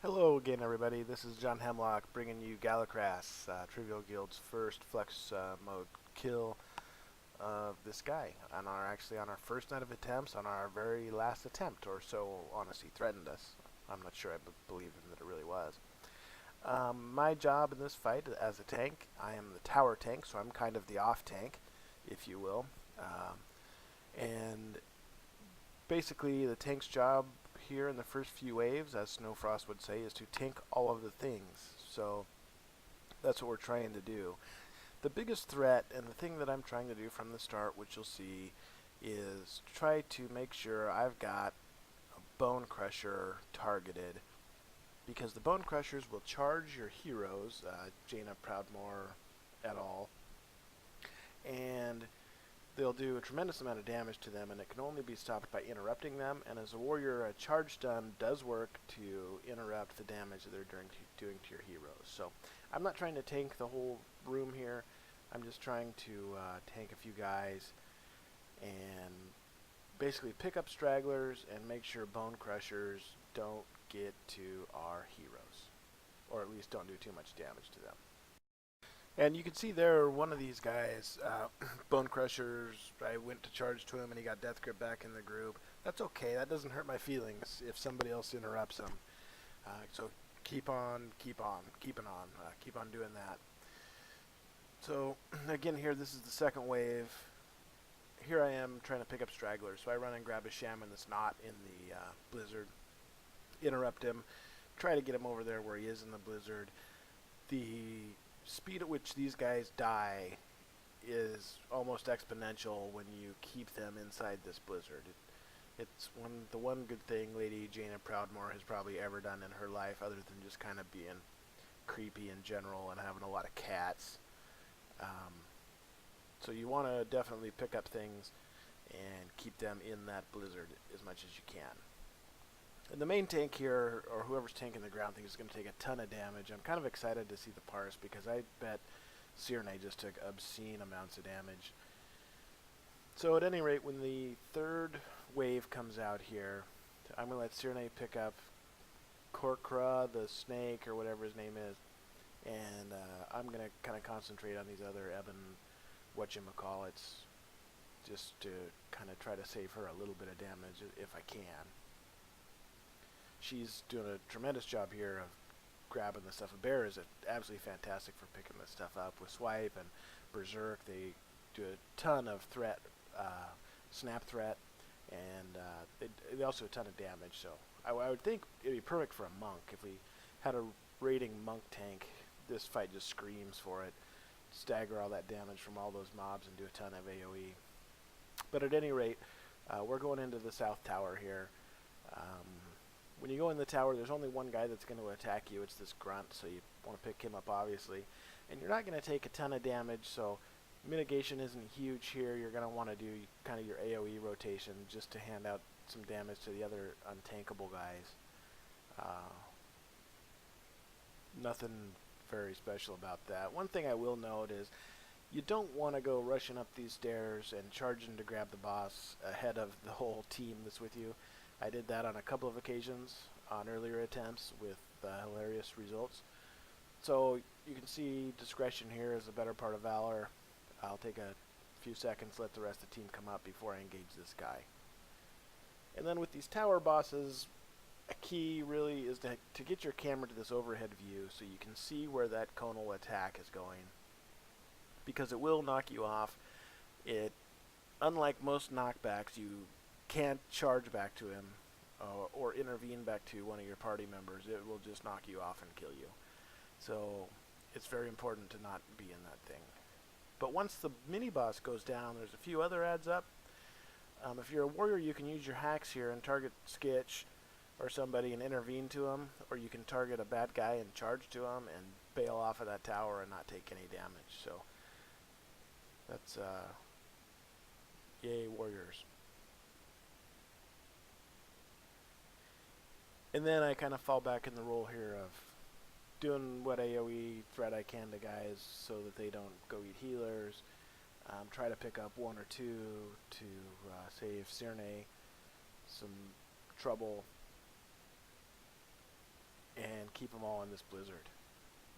Hello again, everybody. This is John Hemlock bringing you Galakras, Trivial Guild's first flex mode kill of this guy actually on our first night of attempts, on our very last attempt, or so Honesty threatened us. I'm not sure I believe him that it really was. My job in this fight as a tank, I am the tower tank, so I'm kind of the off tank, if you will. And basically, the tank's job here in the first few waves, as Snowfrost would say, is to tank all of the things. So that's what we're trying to do. The biggest threat, and the thing that I'm trying to do from the start, which you'll see, is try to make sure I've got a Bone Crusher targeted, because the Bone Crushers will charge your heroes, Jaina Proudmoore et al., and they'll do a tremendous amount of damage to them, and it can only be stopped by interrupting them. And as a warrior, a charge stun does work to interrupt the damage that they're doing to your heroes. So I'm not trying to tank the whole room here. I'm just trying to tank a few guys and basically pick up stragglers and make sure Bone Crushers don't get to our heroes, or at least don't do too much damage to them. And you can see there, one of these guys, Bone Crushers, I went to charge to him and he got Death Grip back in the group. That's okay, that doesn't hurt my feelings if somebody else interrupts him. So keep on doing that. So again here, this is the second wave. Here I am trying to pick up stragglers, so I run and grab a shaman that's not in the blizzard, interrupt him, try to get him over there where he is in the blizzard. The speed at which these guys die is almost exponential when you keep them inside this blizzard. It's the one good thing Lady Jaina Proudmoore has probably ever done in her life, other than just kind of being creepy in general and having a lot of cats. So you want to definitely pick up things and keep them in that blizzard as much as you can. And the main tank here, or whoever's tanking the ground thing, is going to take a ton of damage. I'm kind of excited to see the parse, because I bet Cyrne just took obscene amounts of damage. So at any rate, when the third wave comes out here, I'm going to let Cyrne pick up Korkra, the snake, or whatever his name is, and I'm going to kind of concentrate on these other Ebon whatchamacallits, just to kind of try to save her a little bit of damage if I can. She's doing a tremendous job here of grabbing the stuff. A bear is absolutely fantastic for picking this stuff up. With Swipe and Berserk, they do a ton of threat, snap threat, and they also do a ton of damage. So I would think it'd be perfect for a monk. If we had a raiding monk tank, this fight just screams for it. Stagger all that damage from all those mobs and do a ton of AoE. But at any rate, we're going into the south tower here. When you go in the tower, there's only one guy that's going to attack you. It's this grunt, so you want to pick him up, obviously. And you're not going to take a ton of damage, so mitigation isn't huge here. You're going to want to do kind of your AoE rotation just to hand out some damage to the other untankable guys. Nothing very special about that. One thing I will note is you don't want to go rushing up these stairs and charging to grab the boss ahead of the whole team that's with you. I did that on a couple of occasions on earlier attempts with hilarious results. So you can see discretion here is a better part of valor. I'll take a few seconds, let the rest of the team come up before I engage this guy. And then with these tower bosses, a key really is to get your camera to this overhead view so you can see where that conal attack is going, because it will knock you off. Unlike most knockbacks, you can't charge back to him or intervene back to one of your party members. It will just knock you off and kill you. So it's very important to not be in that thing. But once the mini-boss goes down, there's a few other adds up. If you're a warrior, you can use your hacks here and target Skitch or somebody and intervene to him, or you can target a bad guy and charge to him and bail off of that tower and not take any damage. So that's yay warriors. And then I kind of fall back in the role here of doing what AoE threat I can to guys so that they don't go eat healers. Try to pick up one or two to save Cyrne some trouble. And keep them all in this blizzard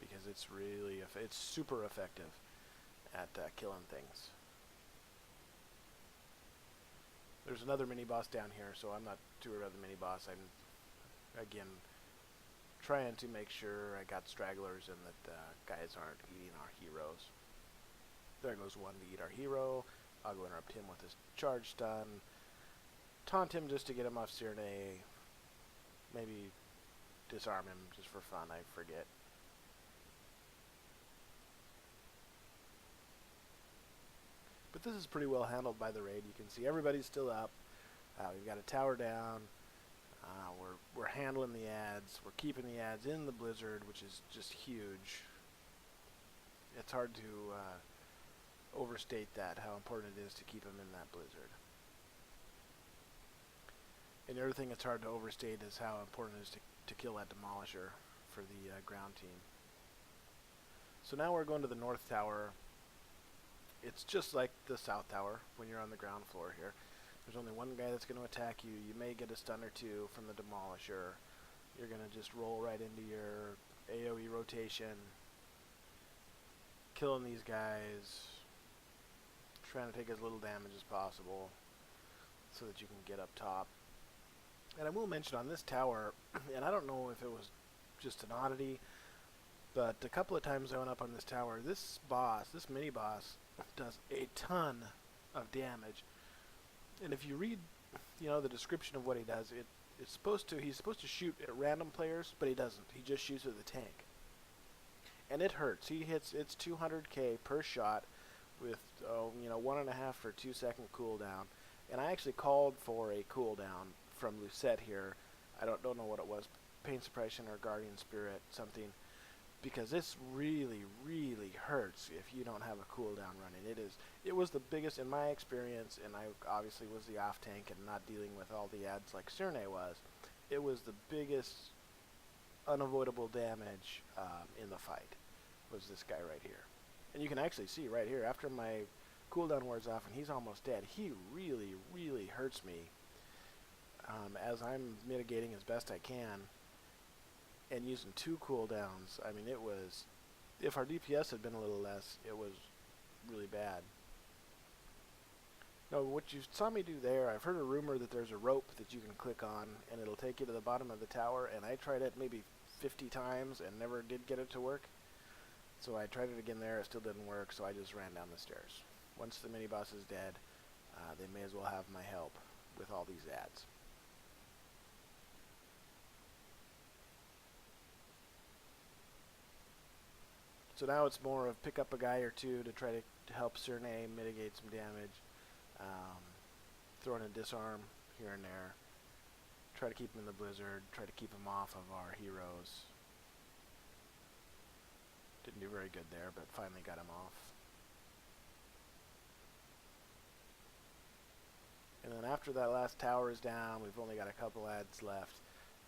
because it's really it's super effective at killing things. There's another mini boss down here, so I'm not too worried about the mini boss. I'm again trying to make sure I got stragglers and that guys aren't eating our heroes. There goes one to eat our hero. I'll go interrupt him with his charge stun. Taunt him just to get him off Cyrne. Maybe disarm him just for fun, I forget. But this is pretty well handled by the raid. You can see everybody's still up. We've got a tower down. We're handling the ads. We're keeping the ads in the blizzard, which is just huge. It's hard to overstate that, how important it is to keep them in that blizzard. And the other thing that's hard to overstate is how important it is to kill that demolisher for the ground team. So now we're going to the north tower. It's just like the south tower when you're on the ground floor here. There's only one guy that's going to attack you. You may get a stun or two from the demolisher. You're going to just roll right into your AoE rotation, killing these guys, trying to take as little damage as possible so that you can get up top. And I will mention on this tower, and I don't know if it was just an oddity, but a couple of times I went up on this tower, this boss, this mini boss, does a ton of damage. And if you read, the description of what he does, he's supposed to shoot at random players, but he doesn't. He just shoots at the tank. And it hurts. He hits its 200k per shot with 1.5 or 2 second cooldown. And I actually called for a cooldown from Lucette here. I don't know what it was, pain suppression or guardian spirit, something, because this really, really hurts if you don't have a cooldown running. It was the biggest in my experience, and I obviously was the off tank and not dealing with all the ads like Cyrne was. It was the biggest unavoidable damage in the fight, was this guy right here. And you can actually see right here, after my cooldown wears off and he's almost dead, he really, really hurts me as I'm mitigating as best I can and using 2 cooldowns. I mean, it was, if our DPS had been a little less, it was really bad. Now, what you saw me do there, I've heard a rumor that there's a rope that you can click on and it'll take you to the bottom of the tower, and I tried it maybe 50 times and never did get it to work. So I tried it again there, it still didn't work, so I just ran down the stairs. Once the mini boss is dead, they may as well have my help with all these ads. So now it's more of pick up a guy or two to try to help Cyrne mitigate some damage, throw in a disarm here and there, try to keep him in the blizzard, try to keep him off of our heroes. Didn't do very good there, but finally got him off. And then after that last tower is down, we've only got a couple ads left.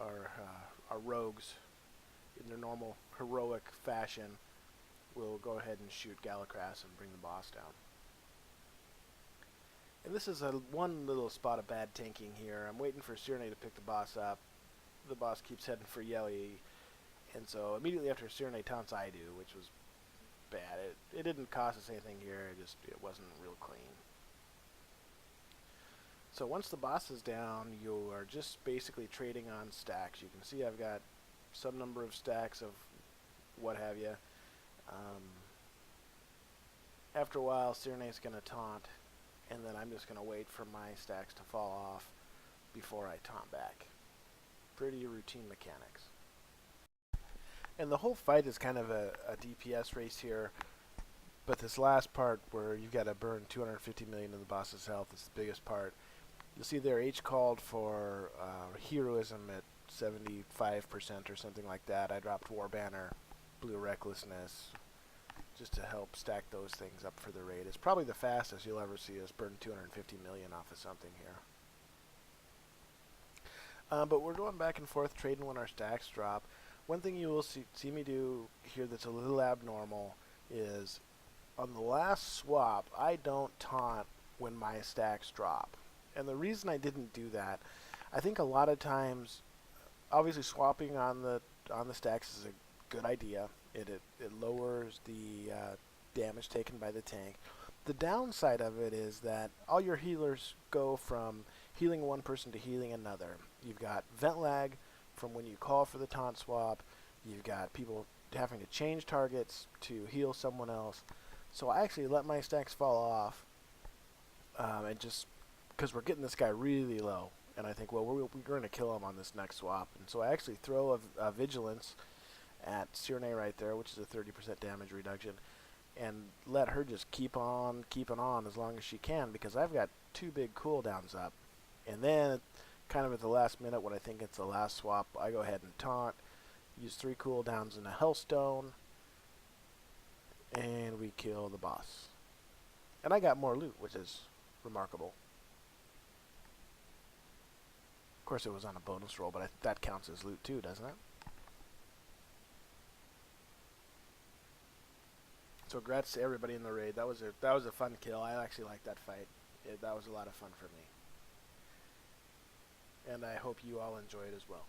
Our rogues, in their normal heroic fashion, will go ahead and shoot Galakras and bring the boss down. And this is one little spot of bad tanking here. I'm waiting for Cyrne to pick the boss up. The boss keeps heading for Yelly, and so immediately after Cyrne taunts I do, which was bad. It didn't cost us anything here, it wasn't real clean. So once the boss is down, you are just basically trading on stacks. You can see I've got some number of stacks of what have you. After a while, Cyrne's going to taunt, and then I'm just going to wait for my stacks to fall off before I taunt back. Pretty routine mechanics. And the whole fight is kind of a DPS race here, but this last part where you've got to burn 250 million of the boss's health is the biggest part. You'll see there H called for heroism at 75% or something like that. I dropped War Banner, Blue Recklessness, just to help stack those things up for the raid. It's probably the fastest you'll ever see us burn 250 million off of something here. But we're going back and forth trading when our stacks drop. One thing you will see me do here that's a little abnormal is on the last swap, I don't taunt when my stacks drop. And the reason I didn't do that, I think a lot of times obviously swapping on the stacks is a good idea. It lowers the damage taken by the tank. The downside of it is that all your healers go from healing one person to healing another. You've got vent lag from when you call for the taunt swap. You've got people having to change targets to heal someone else. So I actually let my stacks fall off, and just because we're getting this guy really low, and I think, well, we're going to kill him on this next swap. And so I actually throw a vigilance at Cyrene right there, which is a 30% damage reduction, and let her just keep on keeping on as long as she can, because I've got 2 big cooldowns up. And then, kind of at the last minute, when I think it's the last swap, I go ahead and taunt, use 3 cooldowns and a Hellstone, and we kill the boss. And I got more loot, which is remarkable. Of course, it was on a bonus roll, but that counts as loot too, doesn't it? So congrats to everybody in the raid. That was a fun kill. I actually liked that fight. That was a lot of fun for me. And I hope you all enjoyed as well.